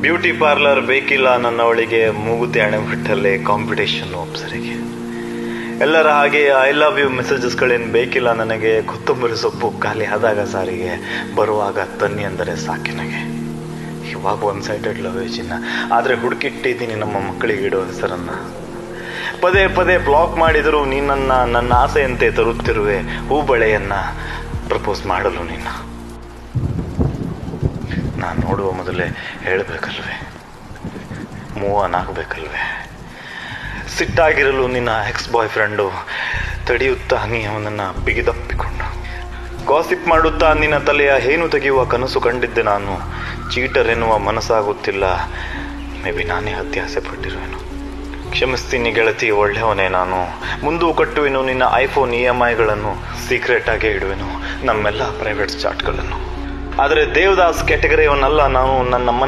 Beauty parlour ಬೇಕಿಲ್ಲ ನನ್ನವಳಿಗೆ, ಮೂಗುತಿ ಹಣೆಬಟ್ಟಲ್ಲೇ competition ಅಪ್ಸರಿಗೆ. ಎಲ್ಲರ ಹಾಗೆ ಐ ಲವ್ ಯು ಮೆಸೇಜಸ್ಗಳೇನು ಬೇಕಿಲ್ಲ ನನಗೆ, ಕೊತ್ತಂಬರಿ ಸೊಪ್ಪು ಖಾಲಿ ಆದಾಗ ಸಾರಿಗೆ, ಬರುವಾಗ ತನ್ನಿ ಅಂದರೆ ಸಾಕಿನಗೆ. ಇವಾಗ ಒನ್ ಸೈಡೆಡ್ ಲವ್ ಚಿನ್ನ, ಆದರೆ ಹುಡುಕಿಟ್ಟಿದ್ದೀನಿ ನಮ್ಮ ಮಕ್ಕಳಿಗೆ ಇಡೋ ಹೆಸರನ್ನ. ಪದೇ ಪದೇ ಬ್ಲಾಕ್ ಮಾಡಿದರೂ ನೀನನ್ನ ನನ್ನ ಆಸೆಯಂತೆ ತರುತ್ತಿರುವೆ, ಹೂಬಳೆಯನ್ನ ಪ್ರಪೋಸ್ ಮಾಡಲು ನಿನ್ನ. ನಾನು ನೋಡುವ ಮೊದಲೇ ಹೇಳಬೇಕಲ್ವೇ, ಮೂವ್ ಆನ್ ಆಗಬೇಕಲ್ವೇ. ಸಿಟ್ಟಾಗಿರಲು ನಿನ್ನ ಎಕ್ಸ್ ಬಾಯ್ ಫ್ರೆಂಡು ತಡೆಯುತ್ತಾ ನೀ ಅವನನ್ನು ಬಿಗಿದಪ್ಪಿಕೊಂಡು. ಗಾಸಿಪ್ ಮಾಡುತ್ತಾ ನಿನ್ನ ತಲೆಯ ಹೇನು ತೆಗೆಯುವ ಕನಸು ಕಂಡಿದ್ದೆ ನಾನು. ಚೀಟರ್ ಎನ್ನುವ ಮನಸ್ಸಾಗುತ್ತಿಲ್ಲ, ಮೇ ಬಿ ನಾನೇ ಅತ್ಯಾಸೆ ಪಟ್ಟಿರುವೆನು. ಕ್ಷಮಿಸ್ತೀನಿ ಗೆಳತಿ, ಒಳ್ಳೆಯವನೇ ನಾನು. ಮುಂದೂ ಕಟ್ಟುವೆನು ನಿನ್ನ ಐಫೋನ್ EMIಗಳನ್ನು, ಸೀಕ್ರೆಟ್ ಆಗೇ ಇಡುವೆನು ನಮ್ಮೆಲ್ಲ ಪ್ರೈವೇಟ್ ಚಾಟ್ಗಳನ್ನು. ಆದರೆ ದೇವದಾಸ್ ಕ್ಯಾಟಗರಿಯವನ್ನಲ್ಲ ನಾನು. ನನ್ನಮ್ಮನ